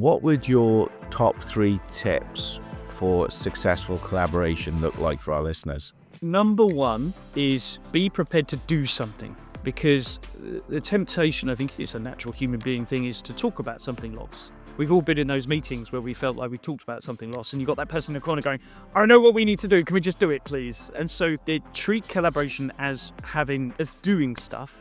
what would your top 3 tips for successful collaboration look like for our listeners? Number 1 is be prepared to do something, because the temptation, I think it's a natural human being thing, is to talk about something lost. We've all been in those meetings where we felt like we talked about something lost, and you've got that person in the corner going, I know what we need to do, can we just do it please? And so they treat collaboration as doing stuff,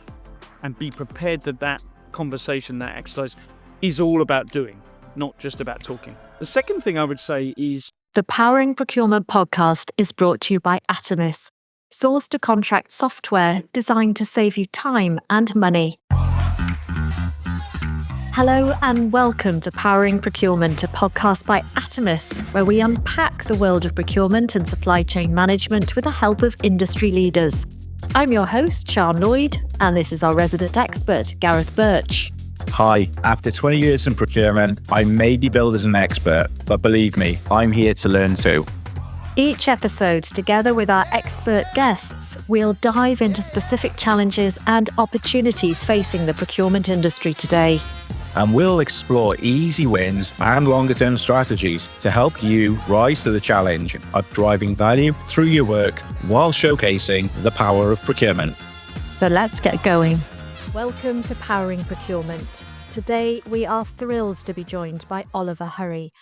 and be prepared that conversation, that exercise is all about doing, not just about talking. The second thing I would say is the Powering Procurement podcast is brought to you by Atomis, source to contract software designed to save you time and money. Hello and welcome to Powering Procurement, a podcast by Atomis, where we unpack the world of procurement and supply chain management with the help of industry leaders. I'm your host, Sian Lloyd, and this is our resident expert, Gareth Burch. Hi, after 20 years in procurement, I may be billed as an expert, but believe me, I'm here to learn too. Each episode, together with our expert guests, we'll dive into specific challenges and opportunities facing the procurement industry today. And we'll explore easy wins and longer-term strategies to help you rise to the challenge of driving value through your work while showcasing the power of procurement. So let's get going. Welcome to Powering Procurement. Today, we are thrilled to be joined by Oliver Hurrey.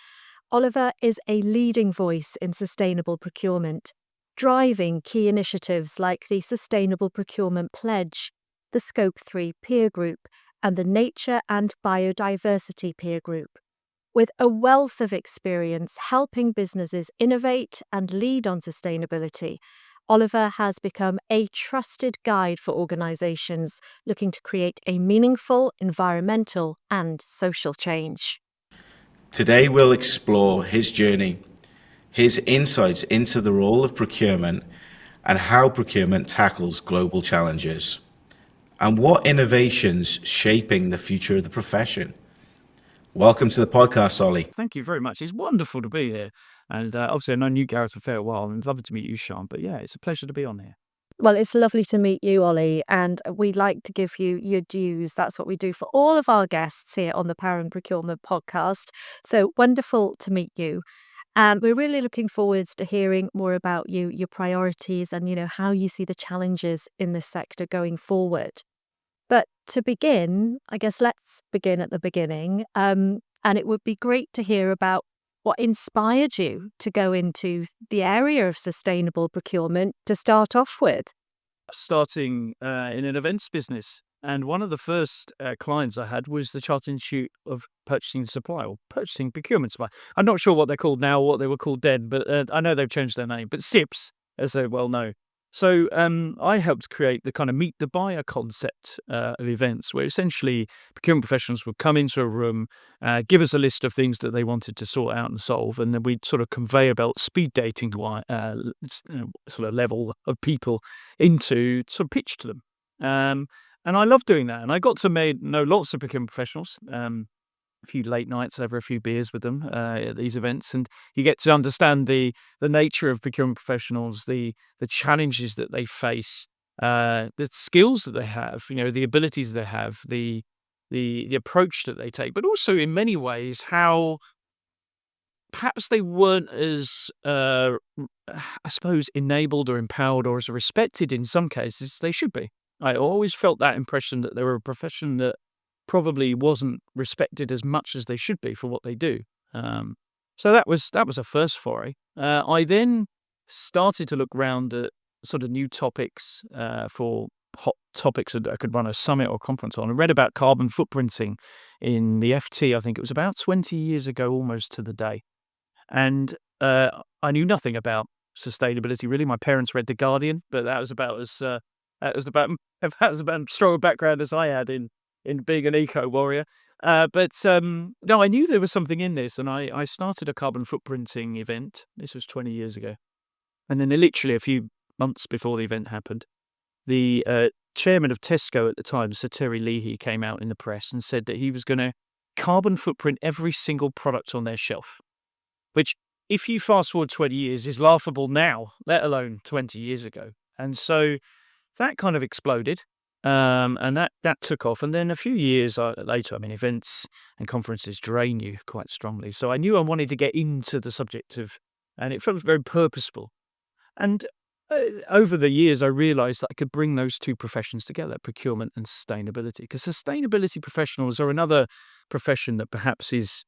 Oliver is a leading voice in sustainable procurement, driving key initiatives like the Sustainable Procurement Pledge, the Scope 3 Peer Group, and the Nature and Biodiversity Peer Group. With a wealth of experience helping businesses innovate and lead on sustainability, Oliver has become a trusted guide for organisations looking to create a meaningful environmental and social change. Today we'll explore his journey, his insights into the role of procurement and how procurement tackles global challenges, and what innovations shaping the future of the profession. Welcome to the podcast, Ollie. Thank you very much. It's wonderful to be here. And obviously, I've known you, Gareth, for a fair while, and lovely to meet you, Sian. But yeah, it's a pleasure to be on here. Well, it's lovely to meet you, Ollie, and we'd like to give you your dues. That's what we do for all of our guests here on the Powering Procurement podcast. So wonderful to meet you. And we're really looking forward to hearing more about you, your priorities, and how you see the challenges in this sector going forward. But to begin, I guess let's begin at the beginning. And it would be great to hear about what inspired you to go into the area of sustainable procurement to start off with. Starting in an events business. And one of the first clients I had was the Chartered Institute of Purchasing Supply, or Purchasing Procurement Supply. I'm not sure what they're called now, what they were called then, but I know they've changed their name. But SIPs, as they well know. So I helped create the kind of meet the buyer concept of events, where essentially procurement professionals would come into a room, give us a list of things that they wanted to sort out and solve, and then we'd sort of conveyor belt speed dating sort of level of people into sort of pitch to them. And I love doing that. And I got to know lots of procurement professionals, a few late nights over a few beers with them at these events, and you get to understand the nature of procurement professionals, the challenges that they face, the skills that they have, the abilities they have, the approach that they take, but also in many ways how perhaps they weren't as I suppose enabled or empowered or as respected in some cases they should be. I always felt that impression that they were a profession that probably wasn't respected as much as they should be for what they do. So that was a first foray. I then started to look around at sort of new topics for hot topics that I could run a summit or conference on, and read about carbon footprinting in the FT. I think it was about 20 years ago, almost to the day. And I knew nothing about sustainability really. My parents read The Guardian, but that was about as strong a background as I had in being an eco warrior. But no, I knew there was something in this, and I started a carbon footprinting event. This was 20 years ago. And then literally a few months before the event happened, the chairman of Tesco at the time, Sir Terry Leahy, came out in the press and said that he was going to carbon footprint every single product on their shelf, which, if you fast forward 20 years, is laughable now, let alone 20 years ago. And so that kind of exploded. And that took off. And then a few years later, events and conferences drain you quite strongly. So I knew I wanted to get into the subject and it felt very purposeful. And over the years, I realized that I could bring those two professions together, procurement and sustainability, because sustainability professionals are another profession that perhaps is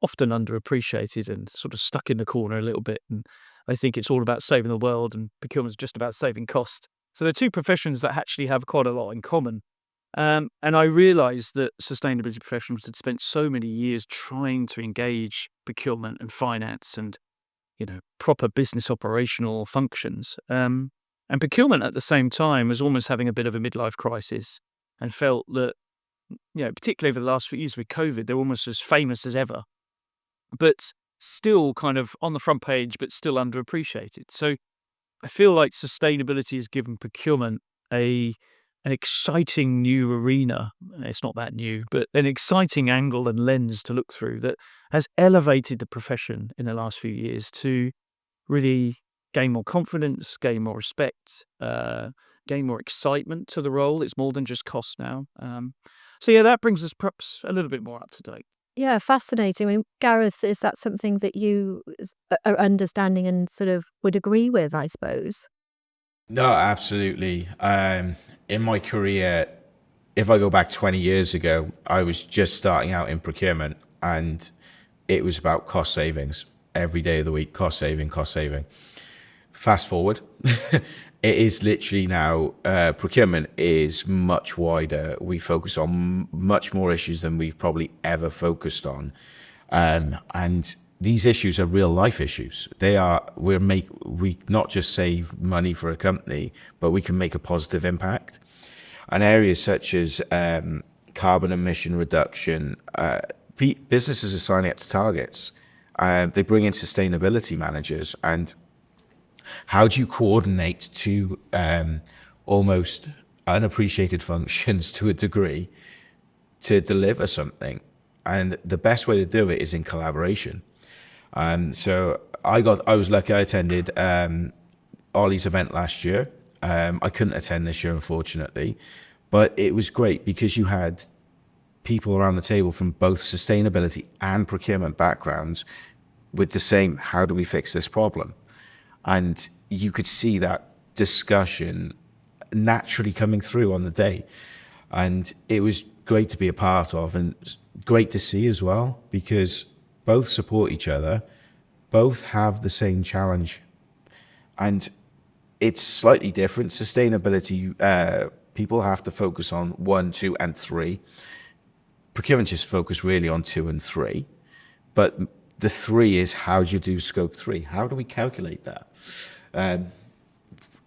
often underappreciated and sort of stuck in the corner a little bit. And I think it's all about saving the world, and procurement is just about saving cost. So they're two professions that actually have quite a lot in common. And I realized that sustainability professionals had spent so many years trying to engage procurement and finance and proper business operational functions. And procurement at the same time was almost having a bit of a midlife crisis, and felt that, particularly over the last few years with COVID, they're almost as famous as ever, but still kind of on the front page, but still underappreciated. So I feel like sustainability has given procurement an exciting new arena. It's not that new, but an exciting angle and lens to look through that has elevated the profession in the last few years to really gain more confidence, gain more respect, gain more excitement to the role. It's more than just cost now. So that brings us perhaps a little bit more up to date. Yeah, fascinating. Gareth, is that something that you are understanding and sort of would agree with, I suppose? No, absolutely. In my career, if I go back 20 years ago, I was just starting out in procurement, and it was about cost savings every day of the week, cost saving. Fast forward, it is literally now, procurement is much wider. We focus on much more issues than we've probably ever focused on. And these issues are real life issues. We not just save money for a company, but we can make a positive impact. And areas such as carbon emission reduction, businesses are signing up to targets. They bring in sustainability managers, and how do you coordinate two almost unappreciated functions to a degree to deliver something? And the best way to do it is in collaboration. So I was lucky. I attended Ollie's event last year. I couldn't attend this year, unfortunately, but it was great because you had people around the table from both sustainability and procurement backgrounds with the same, how do we fix this problem? And you could see that discussion naturally coming through on the day. And it was great to be a part of, and great to see as well, because both support each other, both have the same challenge. And it's slightly different. Sustainability, people have to focus on 1, 2, and 3. Procurement just focus really on 2 and 3. But the 3 is, how do you do scope 3? How do we calculate that?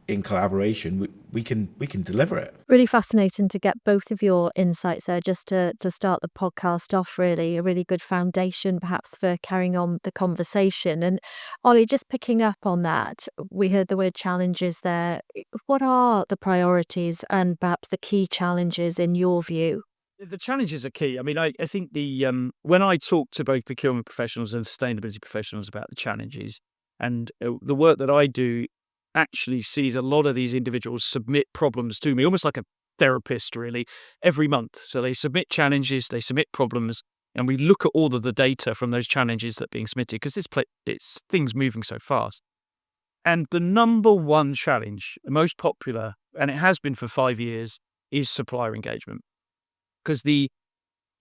In collaboration, we can deliver it. Really fascinating to get both of your insights there, just to start the podcast off. Really, a really good foundation perhaps for carrying on the conversation. And Ollie, just picking up on that, we heard the word challenges there. What are the priorities and perhaps the key challenges in your view? The challenges are key. I think when I talk to both procurement professionals and sustainability professionals about the challenges, and the work that I do actually sees a lot of these individuals submit problems to me, almost like a therapist, really, every month. So they submit challenges, they submit problems, and we look at all of the data from those challenges that are being submitted, because it's things moving so fast. And the number one challenge, the most popular, and it has been for 5 years, is supplier engagement. Because the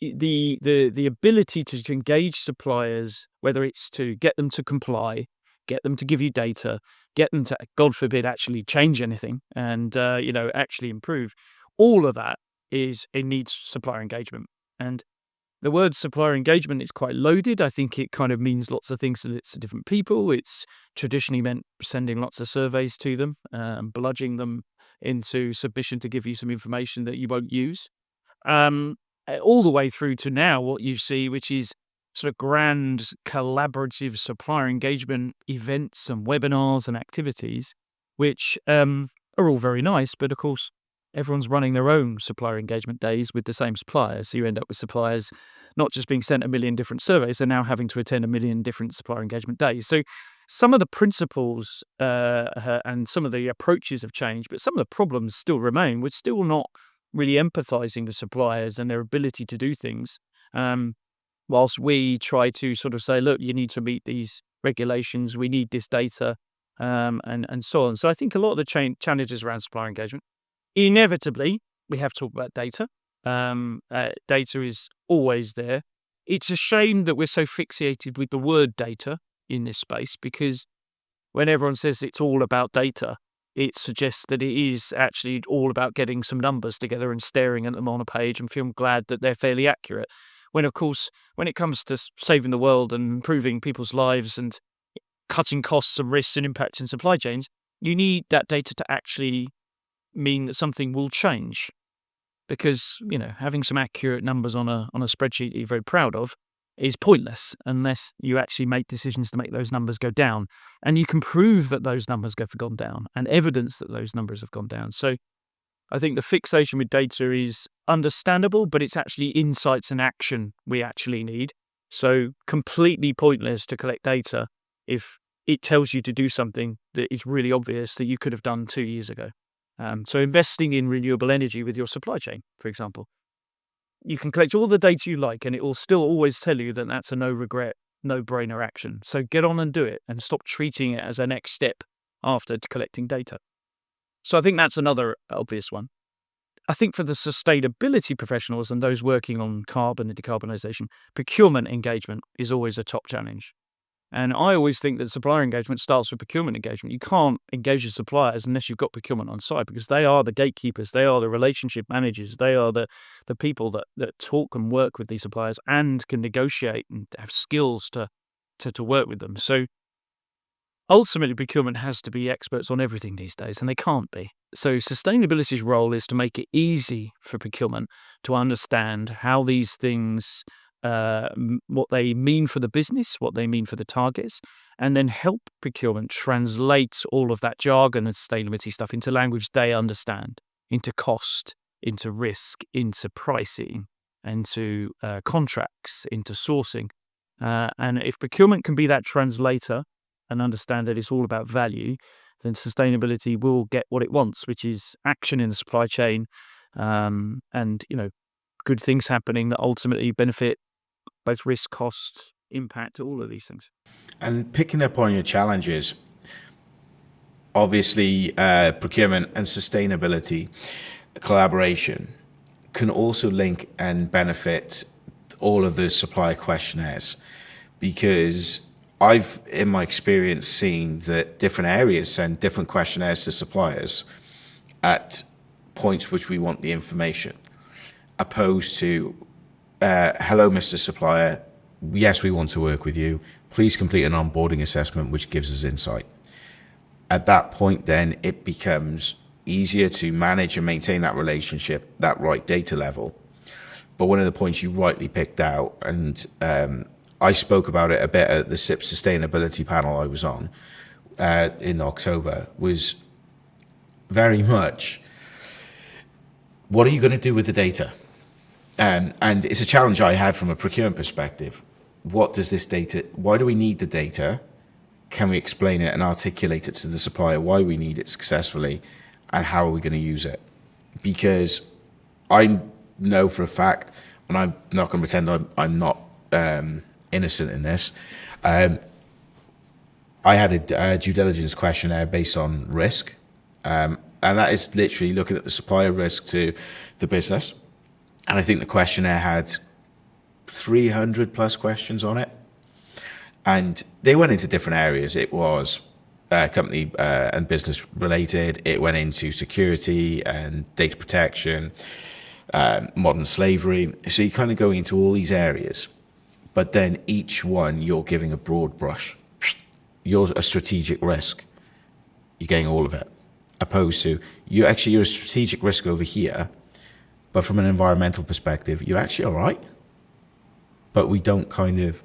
ability to engage suppliers, whether it's to get them to comply, get them to give you data, get them to, God forbid, actually change anything and, actually improve, all of that it needs supplier engagement. And the word supplier engagement is quite loaded. I think it kind of means lots of things to different people. It's traditionally meant sending lots of surveys to them, bludging them into submission to give you some information that you won't use. All the way through to now what you see, which is sort of grand collaborative supplier engagement events and webinars and activities, which are all very nice, but of course everyone's running their own supplier engagement days with the same suppliers. So you end up with suppliers not just being sent 1 million different surveys, they're now having to attend 1 million different supplier engagement days. So some of the principles and some of the approaches have changed, but some of the problems still remain. We're still not really empathizing with suppliers and their ability to do things, whilst we try to sort of say, look, you need to meet these regulations, we need this data, and so on. So I think a lot of the challenges around supplier engagement, inevitably, we have to talk about data. Data is always there. It's a shame that we're so fixated with the word data in this space, because when everyone says it's all about data, it suggests that it is actually all about getting some numbers together and staring at them on a page and feeling glad that they're fairly accurate. When, of course, when it comes to saving the world and improving people's lives and cutting costs and risks and impacts in supply chains, you need that data to actually mean that something will change. Because, having some accurate numbers on a spreadsheet that you're very proud of is pointless unless you actually make decisions to make those numbers go down. And you can prove that those numbers have gone down and evidence that those numbers have gone down. So I think the fixation with data is understandable, but it's actually insights and action we actually need. So completely pointless to collect data if it tells you to do something that is really obvious that you could have done 2 years ago. So investing in renewable energy with your supply chain, for example. You can collect all the data you like and it will still always tell you that that's a no-regret, no-brainer action. So get on and do it and stop treating it as a next step after collecting data. So I think that's another obvious one. I think for the sustainability professionals and those working on carbon and decarbonisation, procurement engagement is always a top challenge. And I always think that supplier engagement starts with procurement engagement. You can't engage your suppliers unless you've got procurement on site, because they are the gatekeepers, they are the relationship managers, they are the people that talk and work with these suppliers and can negotiate and have skills to work with them. So ultimately, procurement has to be experts on everything these days, and they can't be. So sustainability's role is to make it easy for procurement to understand how these things, what they mean for the business, what they mean for the targets, and then help procurement translate all of that jargon and sustainability stuff into language they understand, into cost, into risk, into pricing, into contracts, into sourcing. And if procurement can be that translator and understand that it's all about value, then sustainability will get what it wants, which is action in the supply chain, and good things happening that ultimately benefit both risk, cost, impact, all of these things. And picking up on your challenges, obviously procurement and sustainability collaboration can also link and benefit all of the supplier questionnaires, because I've, in my experience, seen that different areas send different questionnaires to suppliers at points which we want the information, opposed to, hello, Mr. Supplier, yes, we want to work with you. Please complete an onboarding assessment, which gives us insight. At that point, then, it becomes easier to manage and maintain that relationship, that right data level. But one of the points you rightly picked out, and I spoke about it a bit at the SIP sustainability panel I was on in October, was very much, what are you going to do with the data? And it's a challenge I had from a procurement perspective. What does this data, why do we need the data? Can we explain it and articulate it to the supplier why we need it successfully, and how are we going to use it? Because I know for a fact, and I'm not going to pretend I'm not innocent in this, I had a due diligence questionnaire based on risk, and that is literally looking at the supplier risk to the business. And I think the questionnaire had 300 plus questions on it, and they went into different areas. It was company and business related. It went into security and data protection, modern slavery. So you kind of go into all these areas, but then each one you're giving a broad brush. You're a strategic risk. You're getting all of it, opposed to you're a strategic risk over here, but from an environmental perspective, you're actually all right. But we don't kind of,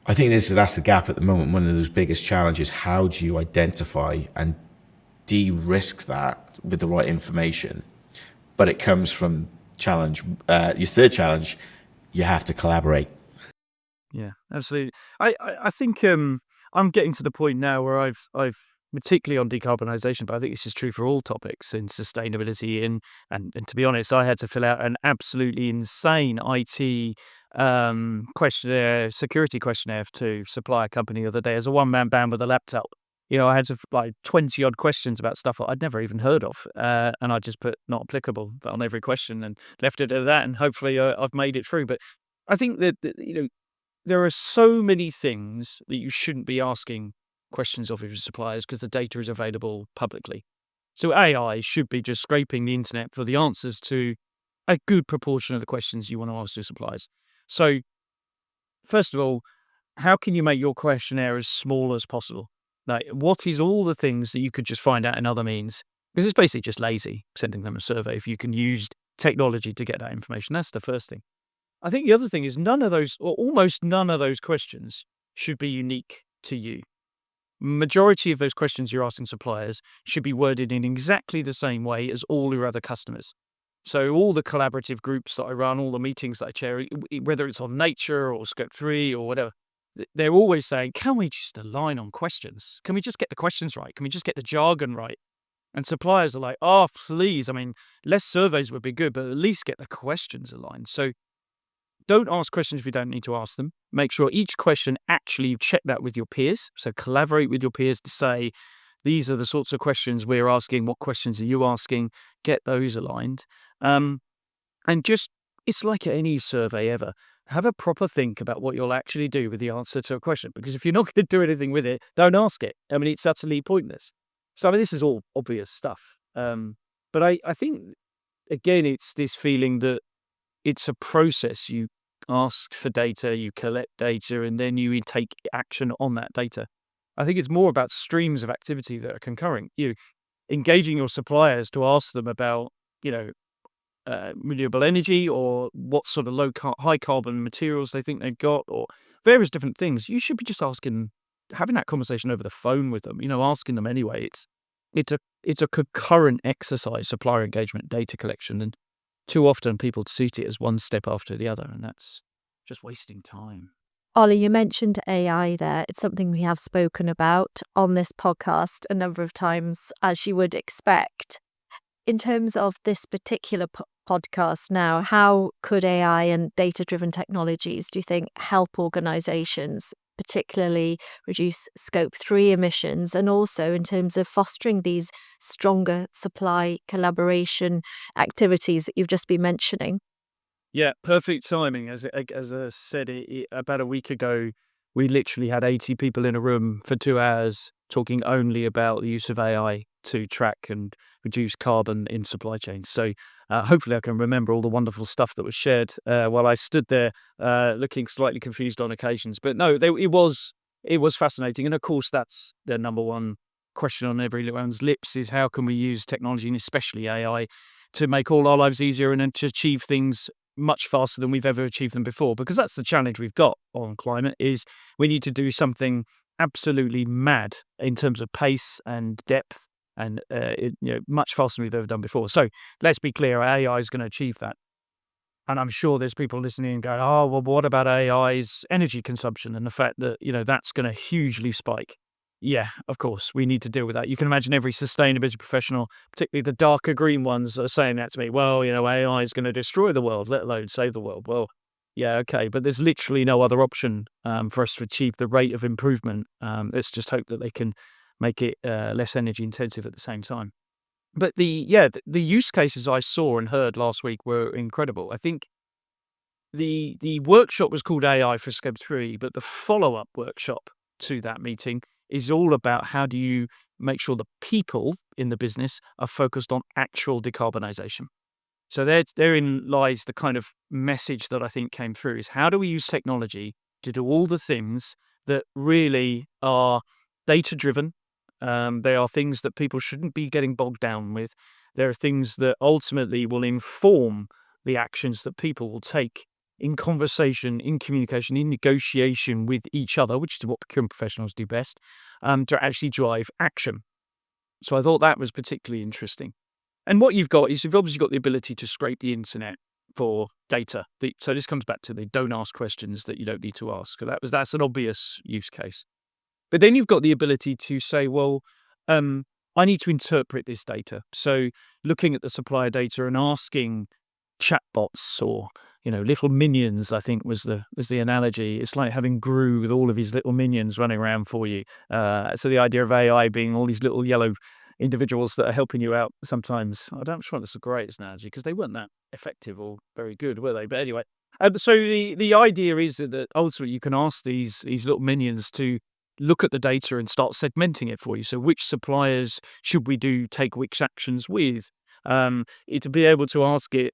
I think that's the gap at the moment. One of those biggest challenges, how do you identify and de-risk that with the right information? But it comes from challenge. Your third challenge, you have to collaborate. Yeah, absolutely. I think I'm getting to the point now where I've particularly on decarbonisation, but I think this is true for all topics in sustainability. And to be honest, I had to fill out an absolutely insane IT questionnaire, security questionnaire to supply a company the other day as a one-man band with a laptop. I had to like 20 odd questions about stuff that I'd never even heard of. And I just put not applicable on every question and left it at that. And hopefully I've made it through. But I think that there are so many things that you shouldn't be asking questions of your suppliers because the data is available publicly. So AI should be just scraping the internet for the answers to a good proportion of the questions you want to ask your suppliers. So first of all, how can you make your questionnaire as small as possible? Like, what is all the things that you could just find out in other means? Because it's basically just lazy sending them a survey if you can use technology to get that information. That's the first thing. I think the other thing is none of those, or almost none of those questions should be unique to you. Majority of those questions you're asking suppliers should be worded in exactly the same way as all your other customers. So all the collaborative groups that I run, all the meetings that I chair, whether it's on nature or Scope 3 or whatever, they're always saying, can we just align on questions? Can we just get the questions right? Can we just get the jargon right? And suppliers are like, oh, please. I mean, less surveys would be good, but at least get the questions aligned. So don't ask questions if you don't need to ask them. Make sure each question actually you check that with your peers. So collaborate with your peers to say, these are the sorts of questions we're asking. What questions are you asking? Get those aligned. And just, it's like any survey ever. Have a proper think about what you'll actually do with the answer to a question. Because if you're not going to do anything with it, don't ask it. I mean, it's utterly pointless. So, I mean, this is all obvious stuff. But I think, again, it's this feeling that it's a process. You ask for data, you collect data, and then you take action on that data. I think it's more about streams of activity that are concurring. You engaging your suppliers to ask them about, renewable energy or what sort of high carbon materials they think they've got or various different things. You should be just having that conversation over the phone with them, asking them anyway. It's a concurrent exercise, supplier engagement, data collection. And too often people treat it as one step after the other, and that's just wasting time. Ollie, you mentioned AI there. It's something we have spoken about on this podcast a number of times, as you would expect. In terms of this particular podcast now, how could AI and data-driven technologies, do you think, help organisations, particularly reduce Scope 3 emissions, and also in terms of fostering these stronger supply collaboration activities that you've just been mentioning? Yeah, perfect timing. As I said, about a week ago, we literally had 80 people in a room for 2 hours talking only about the use of AI to track and reduce carbon in supply chains. So hopefully I can remember all the wonderful stuff that was shared while I stood there looking slightly confused on occasions. But no, it was fascinating. And of course, that's the number one question on everyone's lips is how can we use technology, and especially AI, to make all our lives easier and to achieve things much faster than we've ever achieved them before. Because that's the challenge we've got on climate is we need to do something absolutely mad in terms of pace and depth and much faster than we've ever done before. So let's be clear, AI is going to achieve that. And I'm sure there's people listening and going, oh, well, what about AI's energy consumption and the fact that, that's going to hugely spike? Yeah, of course, we need to deal with that. You can imagine every sustainability professional, particularly the darker green ones, are saying that to me. Well, AI is going to destroy the world, let alone save the world. Well, yeah, okay, but there's literally no other option for us to achieve the rate of improvement. Let's just hope that they can make it less energy intensive at the same time. But the use cases I saw and heard last week were incredible. I think the workshop was called AI for Scope 3, but the follow-up workshop to that meeting is all about how do you make sure the people in the business are focused on actual decarbonisation. So therein lies the kind of message that I think came through is how do we use technology to do all the things that really are data-driven. They are things that people shouldn't be getting bogged down with. There are things that ultimately will inform the actions that people will take in conversation, in communication, in negotiation with each other, which is what procurement professionals do best, to actually drive action. So I thought that was particularly interesting. And what you've got is you've obviously got the ability to scrape the internet for data. So this comes back to the don't ask questions that you don't need to ask. That's an obvious use case. But then you've got the ability to say, well, I need to interpret this data. So looking at the supplier data and asking chatbots or little minions, I think was the analogy. It's like having Gru with all of his little minions running around for you. So the idea of AI being all these little yellow individuals that are helping you out sometimes. I'm sure that's the greatest analogy because they weren't that effective or very good, were they? But anyway, so the idea is that ultimately you can ask these little minions to look at the data and start segmenting it for you. So which suppliers should we take which actions with? To be able to ask it,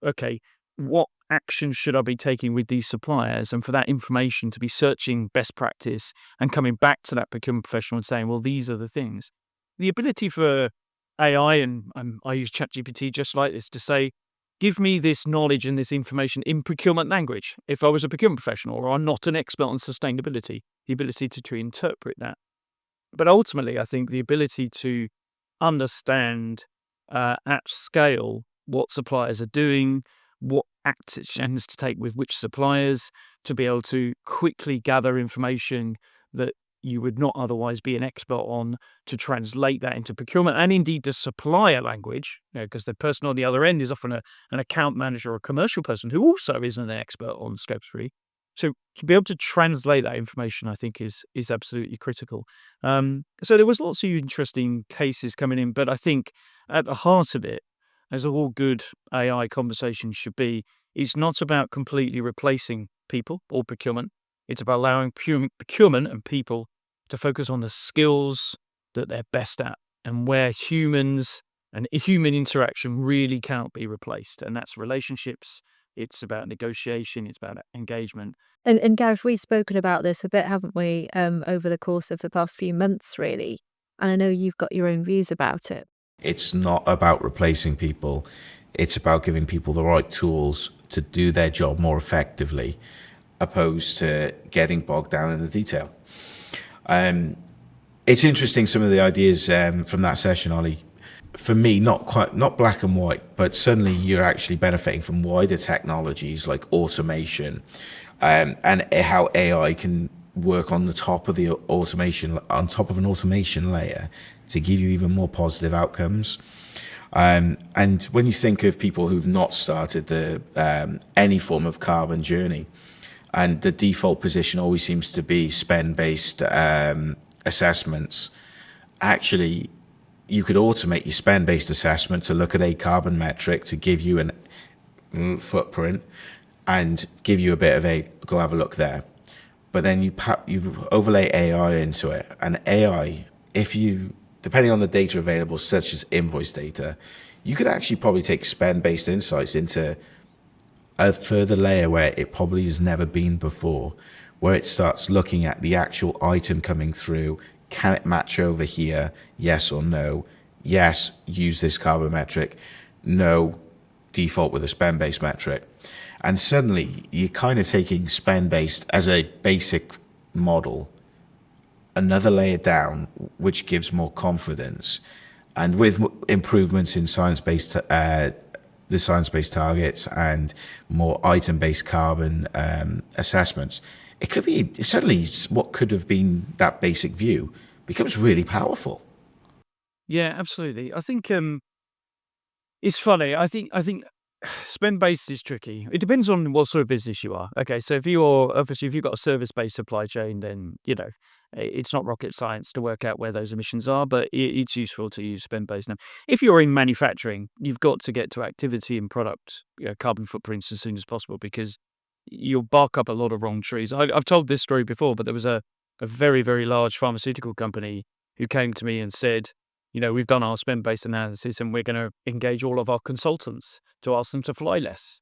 okay, what actions should I be taking with these suppliers? And for that information to be searching best practice and coming back to that procurement professional and saying, well, these are the things. The ability for AI, and I use ChatGPT just like this, to say, give me this knowledge and this information in procurement language. If I was a procurement professional or I'm not an expert on sustainability, the ability to interpret that. But ultimately, I think the ability to understand at scale what suppliers are doing, what actions to take with which suppliers, to be able to quickly gather information that you would not otherwise be an expert on, to translate that into procurement and indeed the supplier language, because the person on the other end is often an account manager or a commercial person who also isn't an expert on Scope 3. So to be able to translate that information, I think, is absolutely critical. So there was lots of interesting cases coming in, but I think at the heart of it, as all good AI conversations should be, it's not about completely replacing people or procurement. It's about allowing procurement and people to focus on the skills that they're best at and where humans and human interaction really can't be replaced. And that's relationships. It's about negotiation. It's about engagement. And Gareth, we've spoken about this a bit, haven't we, over the course of the past few months, really. And I know you've got your own views about it. It's not about replacing people. It's about giving people the right tools to do their job more effectively, opposed to getting bogged down in the detail. It's interesting, some of the ideas from that session, Ollie. For me, not black and white, but suddenly you're actually benefiting from wider technologies like automation, and how AI can work on the top of the automation, on top of an automation layer, to give you even more positive outcomes. And when you think of people who've not started any form of carbon journey, and the default position always seems to be spend-based assessments, actually, you could automate your spend-based assessment to look at a carbon metric to give you an footprint and give you a bit of a go have a look there. But then you overlay AI into it, and AI, depending on the data available, such as invoice data, you could actually probably take spend-based insights into a further layer where it probably has never been before, where it starts looking at the actual item coming through. Can it match over here? Yes or no? Yes, use this carbon metric. No, default with a spend-based metric. And suddenly you're kind of taking spend-based as a basic model, another layer down, which gives more confidence. And with improvements in the science-based targets and more item-based carbon assessments, it could be suddenly what could have been that basic view becomes really powerful. Yeah, absolutely. I think it's funny. I think spend-based is tricky. It depends on what sort of business you are. Okay, so if you've got a service-based supply chain, then it's not rocket science to work out where those emissions are, but it's useful to use spend-based. Now, if you're in manufacturing, you've got to get to activity and product carbon footprints as soon as possible, because you'll bark up a lot of wrong trees. I've told this story before, but there was a very, very large pharmaceutical company who came to me and said, we've done our spend-based analysis and we're going to engage all of our consultants to ask them to fly less.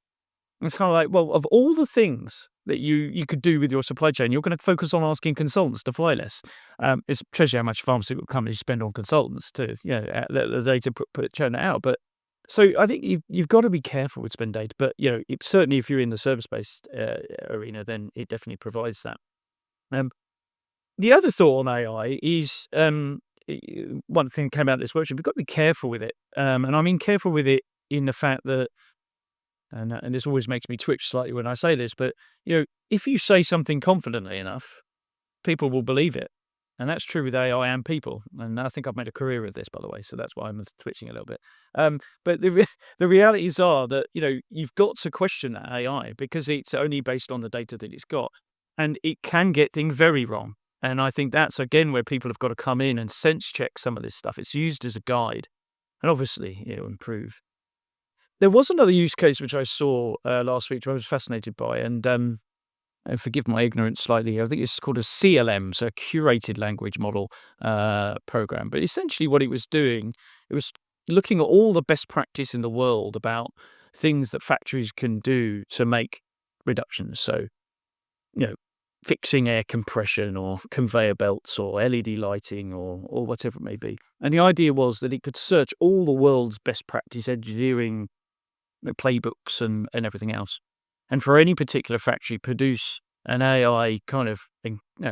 And it's kind of like, well, of all the things that you could do with your supply chain, you're going to focus on asking consultants to fly less. It's treasure how much pharmaceutical companies spend on consultants to, the data churn it out. But so I think you've got to be careful with spend data. But certainly if you're in the service-based arena, then it definitely provides that. The other thought on AI is one thing that came out of this workshop. You've got to be careful with it, and I mean careful with it in the fact that, and this always makes me twitch slightly when I say this, but if you say something confidently enough, people will believe it. And that's true with AI and people. And I think I've made a career of this, by the way. So that's why I'm twitching a little bit. But the realities are that, you've got to question that AI because it's only based on the data that it's got. And it can get things very wrong. And I think that's, again, where people have got to come in and sense check some of this stuff. It's used as a guide. And obviously, it'll improve. There was another use case which I saw last week, which I was fascinated by. And forgive my ignorance slightly, I think it's called a CLM, so a curated language model program. But essentially what it was doing, it was looking at all the best practice in the world about things that factories can do to make reductions. So, fixing air compression or conveyor belts or LED lighting or whatever it may be. And the idea was that it could search all the world's best practice engineering playbooks and everything else. And for any particular factory, produce an AI kind of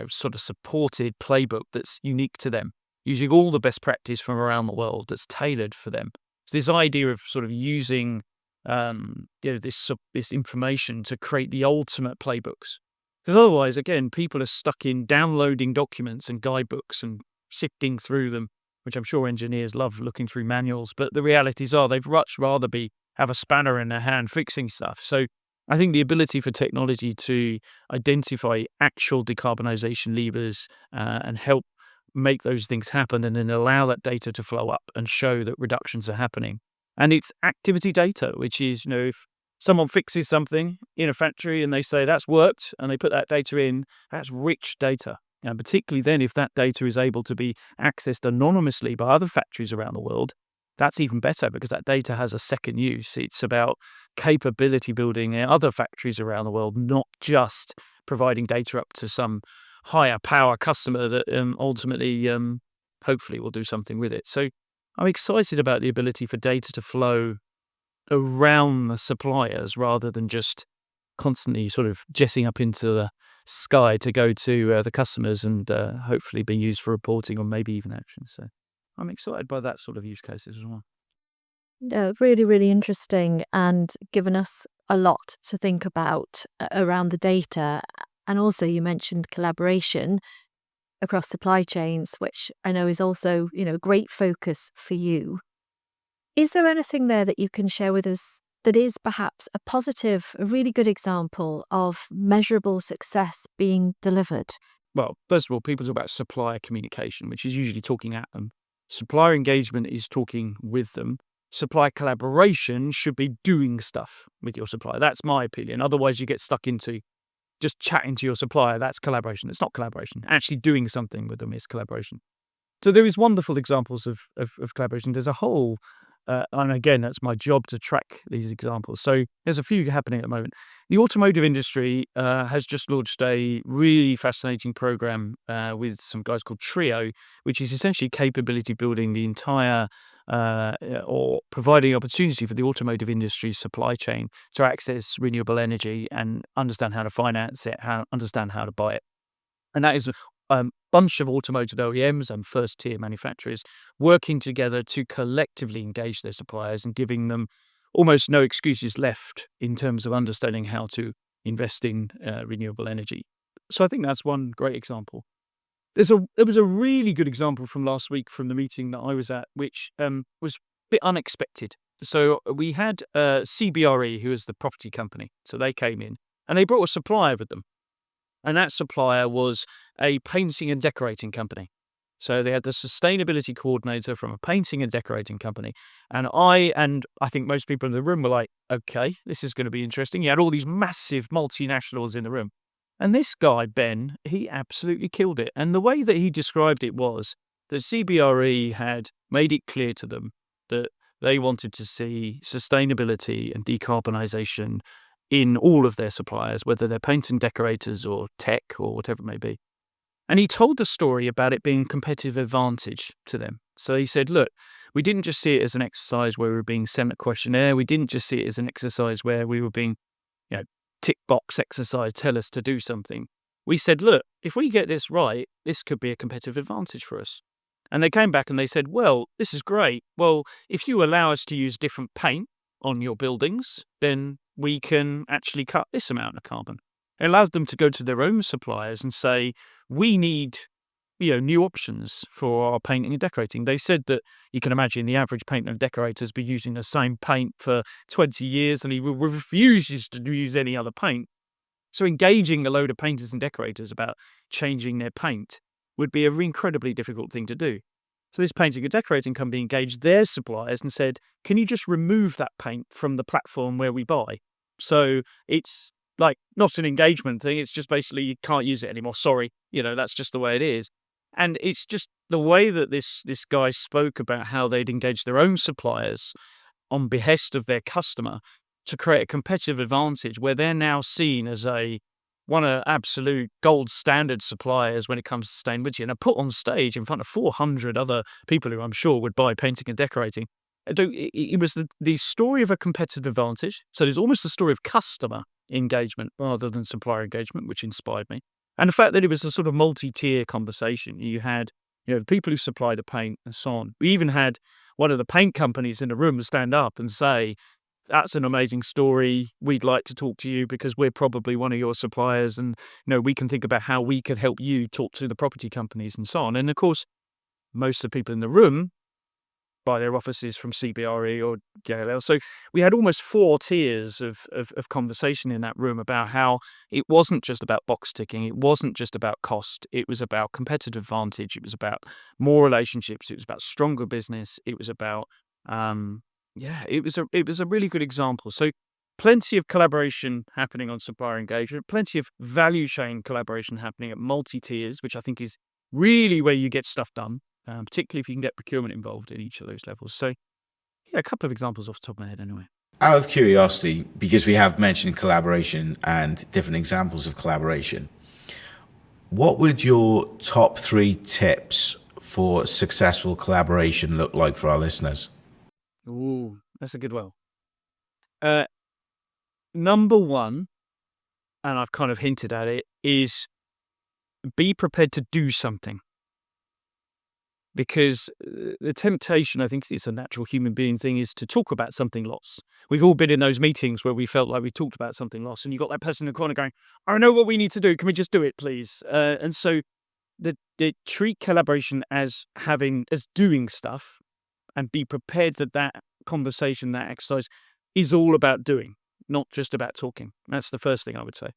sort of supported playbook that's unique to them, using all the best practice from around the world that's tailored for them. So this idea of sort of using this information to create the ultimate playbooks. Because otherwise, again, people are stuck in downloading documents and guidebooks and sifting through them, which I'm sure engineers love looking through manuals. But the realities are they'd much rather have a spanner in their hand fixing stuff. So I think the ability for technology to identify actual decarbonisation levers and help make those things happen and then allow that data to flow up and show that reductions are happening. And it's activity data, which is, if someone fixes something in a factory and they say that's worked and they put that data in, that's rich data. And particularly then if that data is able to be accessed anonymously by other factories around the world, that's even better because that data has a second use. It's about capability building in other factories around the world, not just providing data up to some higher power customer that ultimately, hopefully, will do something with it. So I'm excited about the ability for data to flow around the suppliers rather than just constantly sort of jetting up into the sky to go to the customers and hopefully be used for reporting or maybe even action. So I'm excited by that sort of use cases as well. Really, really interesting and given us a lot to think about around the data. And also you mentioned collaboration across supply chains, which I know is also, a great focus for you. Is there anything there that you can share with us that is perhaps a really good example of measurable success being delivered? Well, first of all, people talk about supplier communication, which is usually talking at them. Supplier engagement is talking with them. Supplier collaboration should be doing stuff with your supplier. That's my opinion. Otherwise, you get stuck into just chatting to your supplier. That's collaboration. It's not collaboration. Actually doing something with them is collaboration. So there is wonderful examples of collaboration. There's a whole, and again, that's my job to track these examples. So there's a few happening at the moment. The automotive industry has just launched a really fascinating program with some guys called Trio, which is essentially capability building the entire or providing opportunity for the automotive industry supply chain to access renewable energy and understand how to finance it, understand how to buy it. And that is a bunch of automotive OEMs and first-tier manufacturers working together to collectively engage their suppliers and giving them almost no excuses left in terms of understanding how to invest in renewable energy. So I think that's one great example. There was a really good example from last week from the meeting that I was at, which was a bit unexpected. So we had CBRE, who is the property company. So they came in and they brought a supplier with them. And that supplier was a painting and decorating company. So they had the sustainability coordinator from a painting and decorating company. And I think most people in the room were like, okay, this is going to be interesting. You had all these massive multinationals in the room. And this guy, Ben, he absolutely killed it. And the way that he described it was that CBRE had made it clear to them that they wanted to see sustainability and decarbonisation in all of their suppliers, whether they're paint and decorators or tech or whatever it may be. And he told the story about it being competitive advantage to them. So he said, look, we didn't just see it as an exercise where we were being sent a questionnaire. We didn't just see it as an exercise where we were being, tick box exercise, tell us to do something. We said, look, if we get this right, this could be a competitive advantage for us. And they came back and they said, well, this is great. Well, if you allow us to use different paint on your buildings, then we can actually cut this amount of carbon. It allowed them to go to their own suppliers and say, we need new options for our painting and decorating. They said that you can imagine the average painter and decorator has been using the same paint for 20 years and he refuses to use any other paint. So engaging a load of painters and decorators about changing their paint would be an incredibly difficult thing to do. So this painting and decorating company engaged their suppliers and said, can you just remove that paint from the platform where we buy? So it's like not an engagement thing. It's just basically you can't use it anymore. Sorry. That's just the way it is. And it's just the way that this guy spoke about how they'd engaged their own suppliers on behest of their customer to create a competitive advantage where they're now seen as one of absolute gold standard suppliers when it comes to sustainability, and are put on stage in front of 400 other people who I'm sure would buy painting and decorating. It was the story of a competitive advantage. So there's almost a story of customer engagement rather than supplier engagement, which inspired me. And the fact that it was a sort of multi-tier conversation. You had, the people who supply the paint and so on. We even had one of the paint companies in the room stand up and say, that's an amazing story. We'd like to talk to you because we're probably one of your suppliers. And, we can think about how we could help you talk to the property companies and so on. And of course, most of the people in the room buy their offices from CBRE or JLL. So we had almost 4 tiers of conversation in that room about how it wasn't just about box ticking. It wasn't just about cost. It was about competitive advantage. It was about more relationships. It was about stronger business. It was about, it was a really good example. So plenty of collaboration happening on supplier engagement, plenty of value chain collaboration happening at multi-tiers, which I think is really where you get stuff done. Particularly if you can get procurement involved in each of those levels. So, a couple of examples off the top of my head anyway. Out of curiosity, because we have mentioned collaboration and different examples of collaboration, what would your top 3 tips for successful collaboration look like for our listeners? Ooh, that's a good one. Number 1, and I've kind of hinted at it, is be prepared to do something. Because the temptation, I think it's a natural human being thing, is to talk about something lost. We've all been in those meetings where we felt like we talked about something lost, and you got that person in the corner going, I know what we need to do. Can we just do it, please? And so the treat collaboration as doing stuff, and be prepared that conversation, that exercise is all about doing, not just about talking. That's the first thing I would say.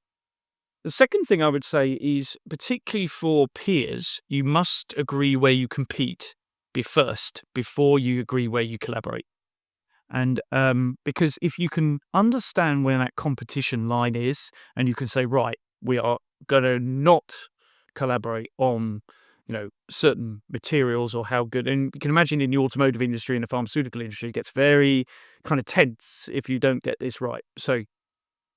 The second thing I would say is, particularly for peers, you must agree where you compete first before you agree where you collaborate. And because if you can understand where that competition line is, and you can say, right, we are going to not collaborate on, certain materials or how good. And you can imagine in the automotive industry and the pharmaceutical industry, it gets very kind of tense if you don't get this right. So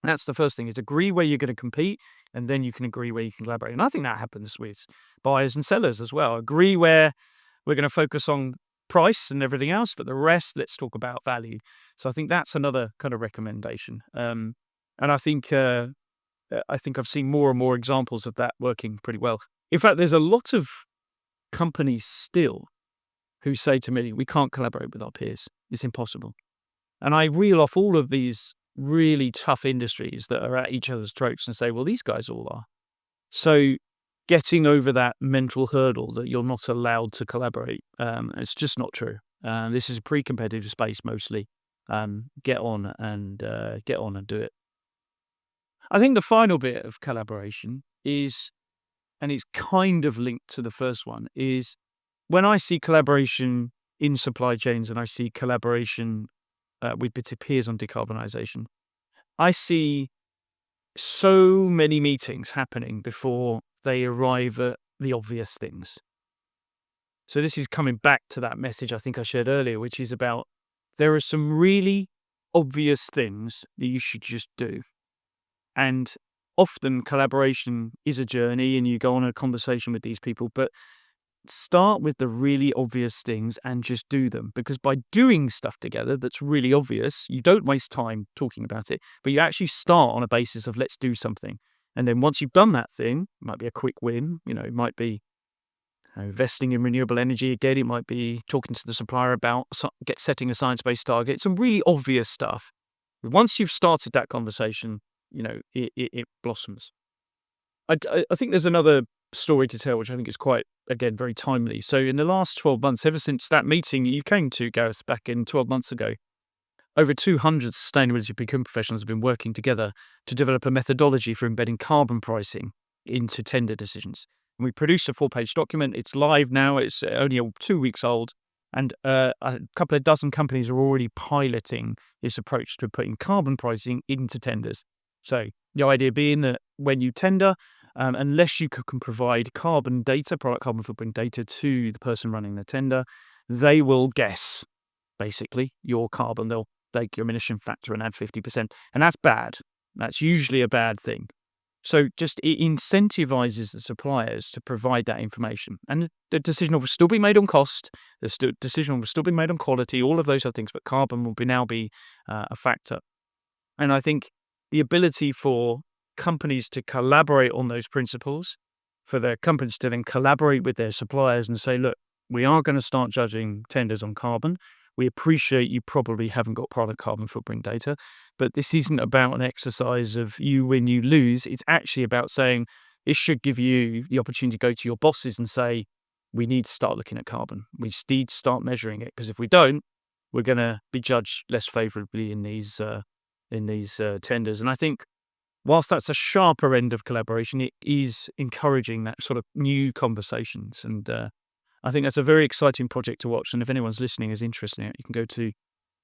that's the first thing, is agree where you're going to compete, and then you can agree where you can collaborate. And I think that happens with buyers and sellers as well. Agree where we're going to focus on price and everything else, but the rest, let's talk about value. So I think that's another kind of recommendation. And I think I've seen more and more examples of that working pretty well. In fact, there's a lot of companies still who say to me, we can't collaborate with our peers. It's impossible. And I reel off all of these really tough industries that are at each other's throats and say, well, these guys all are. So getting over that mental hurdle that you're not allowed to collaborate, it's just not true. This is a pre-competitive space mostly. Get on and do it. I think the final bit of collaboration is, and it's kind of linked to the first one, is when I see collaboration in supply chains and I see collaboration with peers on decarbonisation, I see so many meetings happening before they arrive at the obvious things. So this is coming back to that message I think I shared earlier, which is about there are some really obvious things that you should just do. And often collaboration is a journey and you go on a conversation with these people, but start with the really obvious things and just do them, because by doing stuff together that's really obvious, you don't waste time talking about it, but you actually start on a basis of let's do something. And then once you've done that thing, it might be a quick win, it might be investing in renewable energy again, it might be talking to the supplier about setting a science-based target, some really obvious stuff. But once you've started that conversation, it blossoms. I think there's another story to tell, which I think is quite again, very timely. So in the last 12 months, ever since that meeting you came to, Gareth, back in 12 months ago, over 200 sustainability procurement professionals have been working together to develop a methodology for embedding carbon pricing into tender decisions. And we produced a 4-page document. It's live now. It's only 2 weeks old. And a couple of dozen companies are already piloting this approach to putting carbon pricing into tenders. So the idea being that when you tender, unless you can provide carbon data, product carbon footprint data to the person running the tender, they will guess, basically, your carbon. They'll take your emission factor and add 50%. And that's bad. That's usually a bad thing. So just it incentivizes the suppliers to provide that information. And the decision will still be made on cost. The decision will still be made on quality, all of those other things, but carbon will now be a factor. And I think the ability for companies to collaborate on those principles, for their companies to then collaborate with their suppliers and say, look, we are going to start judging tenders on carbon. We appreciate you probably haven't got product carbon footprint data, but this isn't about an exercise of you win, you lose. It's actually about saying it should give you the opportunity to go to your bosses and say, we need to start looking at carbon. We need to start measuring it, because if we don't, we're going to be judged less favourably in these tenders. And I think whilst that's a sharper end of collaboration, it is encouraging that sort of new conversations. And I think that's a very exciting project to watch. And if anyone's listening is interested in it, you can go to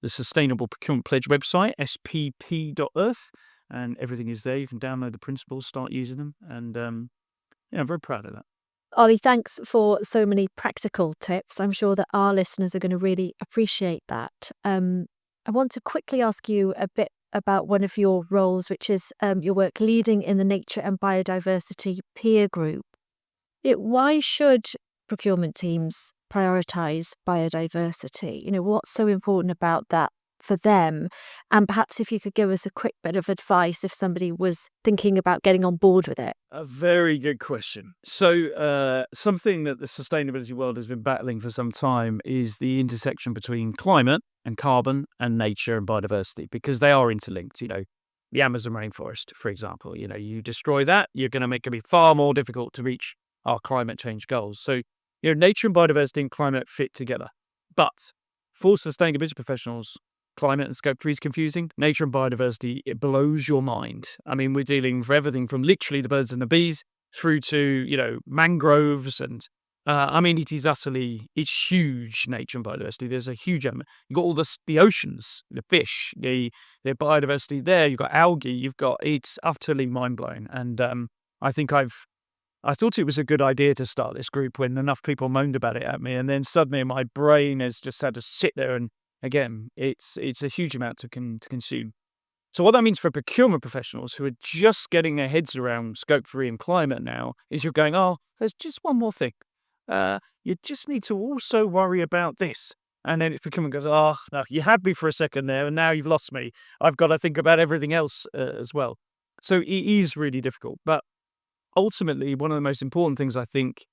the Sustainable Procurement Pledge website, spp.earth, and everything is there. You can download the principles, start using them. And I'm very proud of that. Ollie, thanks for so many practical tips. I'm sure that our listeners are going to really appreciate that. I want to quickly ask you a bit about one of your roles, which is your work leading in the Nature and Biodiversity peer group. Why should procurement teams prioritise biodiversity? What's so important about that for them? And perhaps if you could give us a quick bit of advice if somebody was thinking about getting on board with it. A very good question. So something that the sustainability world has been battling for some time is the intersection between climate and carbon and nature and biodiversity, because they are interlinked. The Amazon rainforest, for example, you destroy that, you're going to make it be far more difficult to reach our climate change goals. So, nature and biodiversity and climate fit together. But for sustainability professionals, climate and scope 3 is confusing. Nature and biodiversity, it blows your mind. I mean, we're dealing with everything from literally the birds and the bees through to, mangroves. And it's huge, nature and biodiversity. There's a huge element. You've got all the oceans, the fish, the biodiversity there. You've got algae. It's utterly mind-blowing. And I thought it was a good idea to start this group when enough people moaned about it at me. And then suddenly my brain has just had to sit there. And again, it's a huge amount to consume. So what that means for procurement professionals who are just getting their heads around scope 3 and climate now is you're going, there's just one more thing. You just need to also worry about this. And then procurement goes, no, you had me for a second there and now you've lost me. I've got to think about everything else as well. So it is really difficult. But ultimately, one of the most important things I think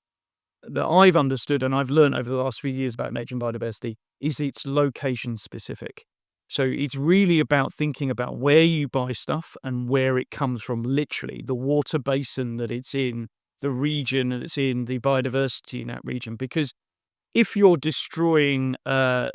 that I've understood and I've learned over the last few years about nature and biodiversity is it's location specific. So it's really about thinking about where you buy stuff and where it comes from, literally, the water basin that it's in, the region that it's in, the biodiversity in that region. Because if you're destroying or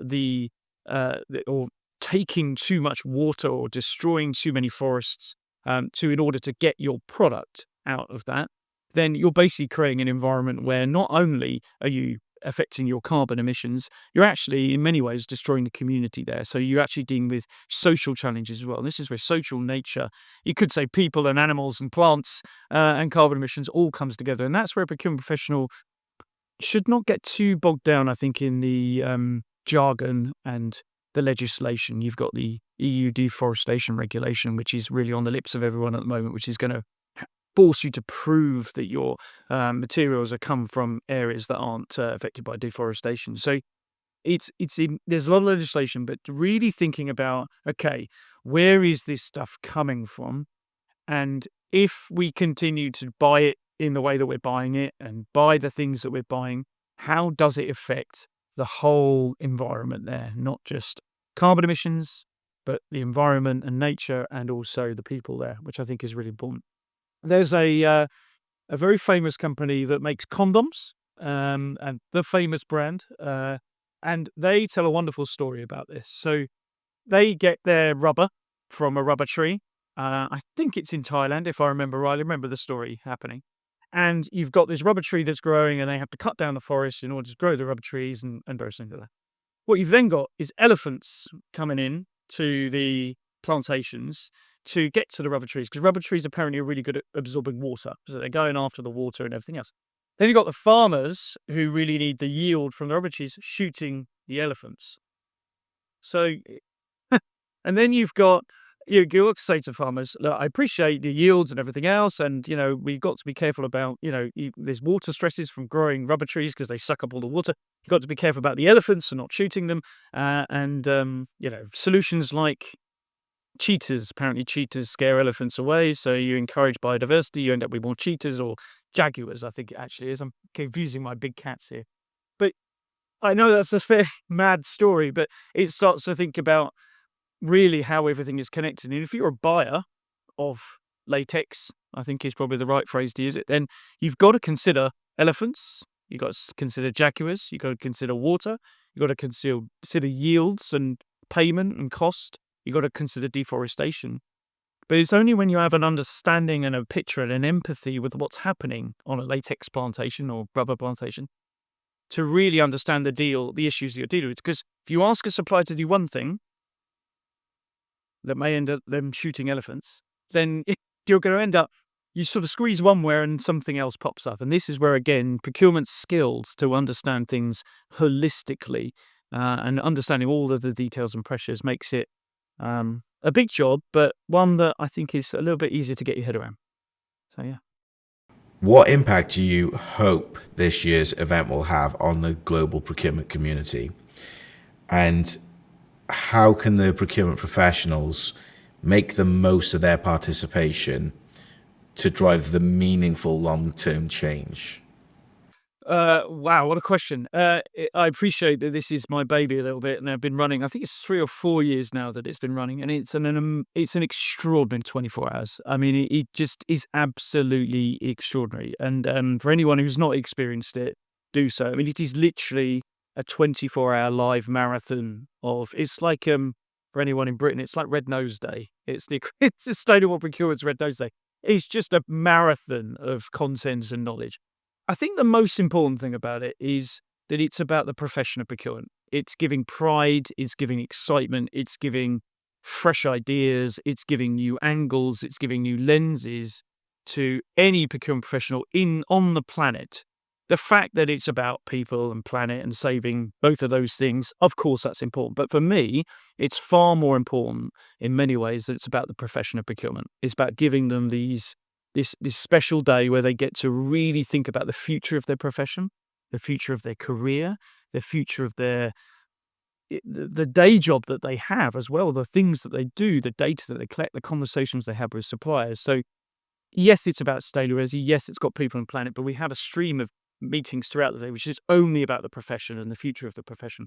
taking too much water or destroying too many forests in order to get your product out of that, then you're basically creating an environment where not only are you affecting your carbon emissions, you're actually in many ways destroying the community there. So you're actually dealing with social challenges as well. And this is where social nature, you could say people and animals and plants and carbon emissions all comes together. And that's where a procurement professional should not get too bogged down, I think, in the jargon and the legislation. You've got the EU deforestation regulation, which is really on the lips of everyone at the moment, which is going to force you to prove that your materials are come from areas that aren't affected by deforestation. So there's a lot of legislation, but really thinking about, okay, where is this stuff coming from? And if we continue to buy it in the way that we're buying it and buy the things that we're buying, how does it affect the whole environment there? Not just carbon emissions, but the environment and nature and also the people there, which I think is really important. There's a very famous company that makes condoms and the famous brand. And they tell a wonderful story about this. So they get their rubber from a rubber tree. I think it's in Thailand, if I remember right. I remember the story happening. And you've got this rubber tree that's growing, and they have to cut down the forest in order to grow the rubber trees and various things like that. What you've then got is elephants coming in to the plantations to get to the rubber trees, because rubber trees apparently are really good at absorbing water. So they're going after the water and everything else. Then you've got the farmers who really need the yield from the rubber trees shooting the elephants. So, and then you've got, you got to say to farmers, look, I appreciate the yields and everything else. And, we've got to be careful about, there's water stresses from growing rubber trees because they suck up all the water. You've got to be careful about the elephants and not shooting them. Solutions like cheetahs. Apparently cheetahs scare elephants away. So you encourage biodiversity, you end up with more cheetahs or jaguars, I think it actually is. I'm confusing my big cats here. But I know that's a fair mad story, but it starts to think about really how everything is connected. And if you're a buyer of latex, I think is probably the right phrase to use it, then you've got to consider elephants, you've got to consider jaguars, you've got to consider water, you've got to consider yields and payment and cost, you've got to consider deforestation. But it's only when you have an understanding and a picture and an empathy with what's happening on a latex plantation or rubber plantation to really understand the issues that you're dealing with. Because if you ask a supplier to do one thing that may end up them shooting elephants, then you're going to end up, you sort of squeeze one way and something else pops up. And this is where, again, procurement skills to understand things holistically and understanding all of the details and pressures makes it a big job, but one that I think is a little bit easier to get your head around. So, yeah. What impact do you hope this year's event will have on the global procurement community? And how can the procurement professionals make the most of their participation to drive the meaningful long-term change? Wow, what a question. I appreciate that this is my baby a little bit, and I've been running, I think it's 3 or 4 years now that it's been running, and it's an extraordinary 24 hours. I mean, it just is absolutely extraordinary. And for anyone who's not experienced it, do so. I mean, it is literally a 24-hour live marathon it's like, for anyone in Britain, it's like Red Nose Day. It's Sustainable Procurement's Red Nose Day. It's just a marathon of content and knowledge. I think the most important thing about it is that it's about the profession of procurement. It's giving pride, it's giving excitement, it's giving fresh ideas, it's giving new angles, it's giving new lenses to any procurement professional on the planet. The fact that it's about people and planet and saving both of those things, of course, that's important. But for me, it's far more important in many ways that it's about the profession of procurement. It's about giving them this special day where they get to really think about the future of their profession, the future of their career, the future of the day job that they have as well, the things that they do, the data that they collect, the conversations they have with suppliers. So yes, it's about sustainability. Yes, it's got people and planet, but we have a stream of meetings throughout the day, which is only about the profession and the future of the profession.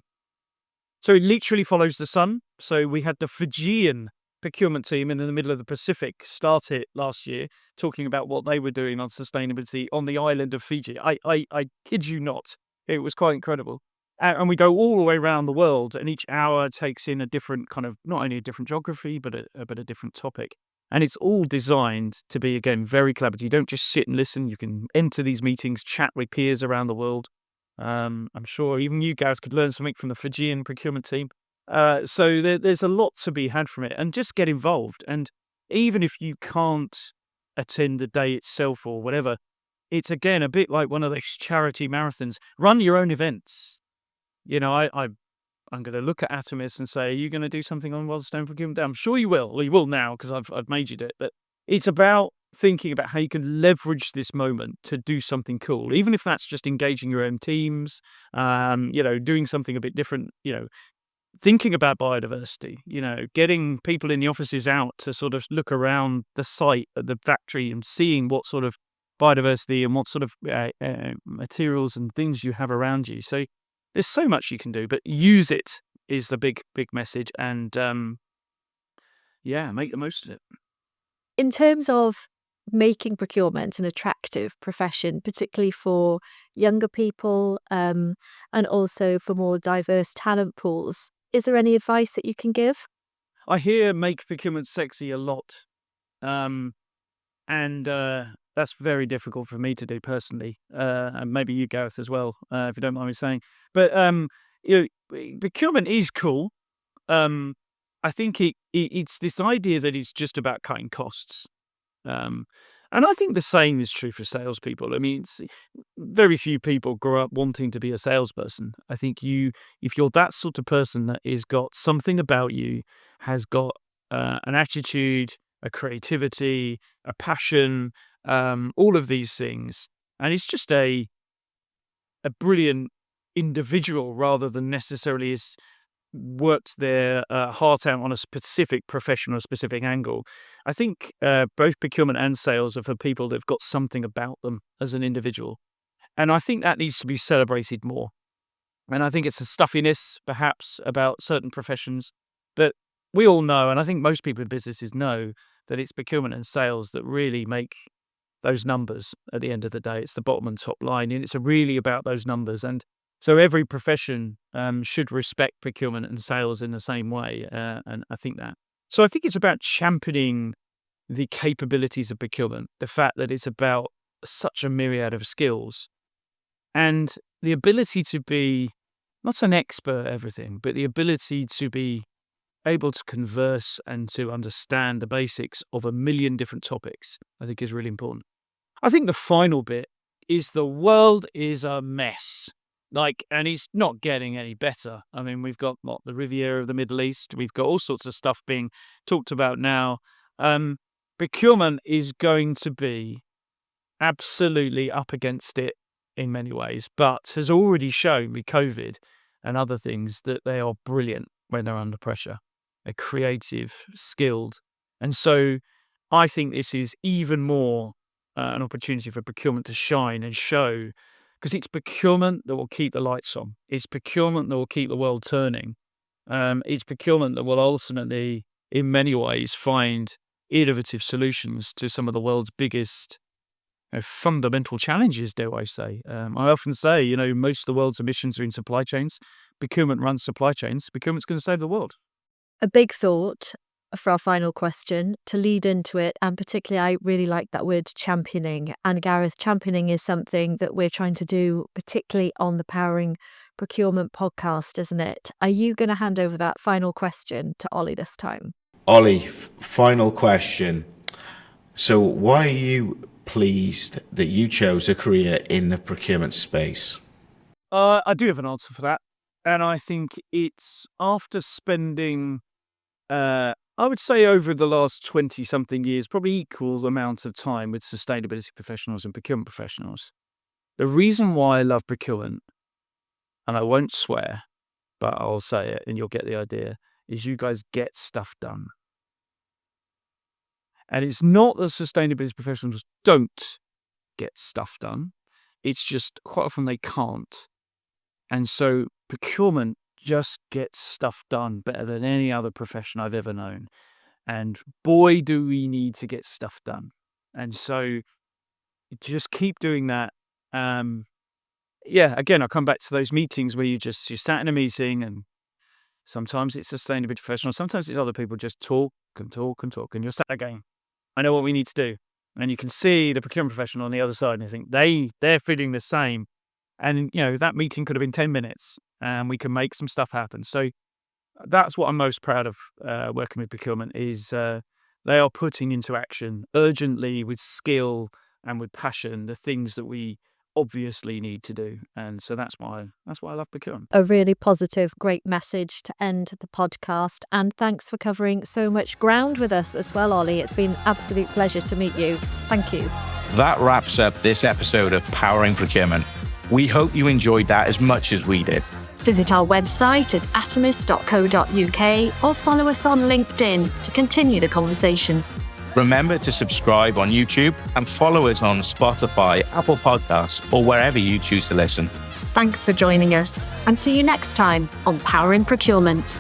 So it literally follows the sun. So we had the Fijian procurement team in the middle of the Pacific start it last year, talking about what they were doing on sustainability on the island of Fiji. I kid you not. It was quite incredible. And we go all the way around the world, and each hour takes in a different kind of, not only a different geography, but a different topic. And it's all designed to be, again, very collaborative. You don't just sit and listen. You can enter these meetings, chat with peers around the world. I'm sure even you, Gareth, could learn something from the Fijian procurement team. So there's a lot to be had from it, and just get involved. And even if you can't attend the day itself or whatever, it's, again, a bit like one of those charity marathons. Run your own events. I'm going to look at Atomis and say, are you going to do something on World Sustainable Procurement Day? I'm sure you will. Well, you will now because I've made you do it. But it's about thinking about how you can leverage this moment to do something cool, even if that's just engaging your own teams, doing something a bit different, thinking about biodiversity, getting people in the offices out to sort of look around the site at the factory and seeing what sort of biodiversity and what sort of materials and things you have around you. So there's so much you can do, but use it is the big message, and make the most of it. In terms of making procurement an attractive profession, particularly for younger people and also for more diverse talent pools. Is there any advice that you can give? I hear make procurement sexy a lot. And that's very difficult for me to do personally, and maybe you, Gareth, as well, if you don't mind me saying. But procurement is cool. I think it's this idea that it's just about cutting costs, and I think the same is true for salespeople. I mean, very few people grow up wanting to be a salesperson. I think if you're that sort of person that has got something about you, has got an attitude, a creativity, a passion, all of these things. And it's just a brilliant individual rather than necessarily has worked their heart out on a specific profession or a specific angle. I think both procurement and sales are for people that have got something about them as an individual. And I think that needs to be celebrated more. And I think it's a stuffiness, perhaps, about certain professions that we all know, and I think most people in businesses know, that it's procurement and sales that really make those numbers at the end of the day. It's the bottom and top line, and it's really about those numbers. And so every profession should respect procurement and sales in the same way, and I think that. So I think it's about championing the capabilities of procurement, the fact that it's about such a myriad of skills, and the ability to be not an expert at everything, but the ability to be able to converse and to understand the basics of a million different topics, I think is really important. I think the final bit is the world is a mess. And it's not getting any better. I mean, we've got the Riviera of the Middle East. We've got all sorts of stuff being talked about now. Procurement is going to be absolutely up against it in many ways, but has already shown with COVID and other things that they are brilliant when they're under pressure. They're creative, skilled. And so I think this is even more an opportunity for procurement to shine and show, because it's procurement that will keep the lights on. It's procurement that will keep the world turning. It's procurement that will ultimately, in many ways, find innovative solutions to some of the world's biggest fundamental challenges, dare I say. I often say, most of the world's emissions are in supply chains. Procurement runs supply chains. Procurement's going to save the world. A big thought for our final question to lead into it, and particularly I really like that word championing. And Gareth, championing is something that we're trying to do, particularly on the Powering Procurement podcast, isn't it? Are you going to hand over that final question to Ollie this time? Ollie, final question. So why are you pleased that you chose a career in the procurement space? I do have an answer for that. And I think it's after spending, I would say over the last 20-something years, probably equal amount of time with sustainability professionals and procurement professionals. The reason why I love procurement, and I won't swear, but I'll say it and you'll get the idea, is you guys get stuff done. And it's not that sustainability professionals don't get stuff done. It's just quite often they can't. And so procurement just gets stuff done better than any other profession I've ever known. And boy, do we need to get stuff done. And so just keep doing that. Again, I'll come back to those meetings where you sat in a meeting, and sometimes it's sustainability professionals, sometimes it's other people just talk and talk and talk, and you're sat there going, I know what we need to do. And you can see the procurement professional on the other side, and I think they're feeling the same. And, that meeting could have been 10 minutes and we can make some stuff happen. So that's what I'm most proud of working with procurement is they are putting into action urgently with skill and with passion the things that we obviously need to do. And so that's why I love procurement. A really positive, great message to end the podcast. And thanks for covering so much ground with us as well, Ollie. It's been an absolute pleasure to meet you. Thank you. That wraps up this episode of Powering Procurement. We hope you enjoyed that as much as we did. Visit our website at atomis.co.uk or follow us on LinkedIn to continue the conversation. Remember to subscribe on YouTube and follow us on Spotify, Apple Podcasts, or wherever you choose to listen. Thanks for joining us, and see you next time on Powering Procurement.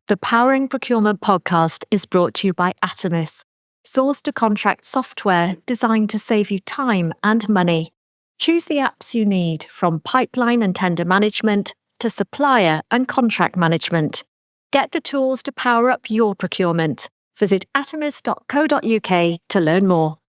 The Powering Procurement podcast is brought to you by Atomis. source-to-contract software designed to save you time and money. Choose the apps you need, from pipeline and tender management to supplier and contract management. Get the tools to power up your procurement. Visit atomis.co.uk to learn more.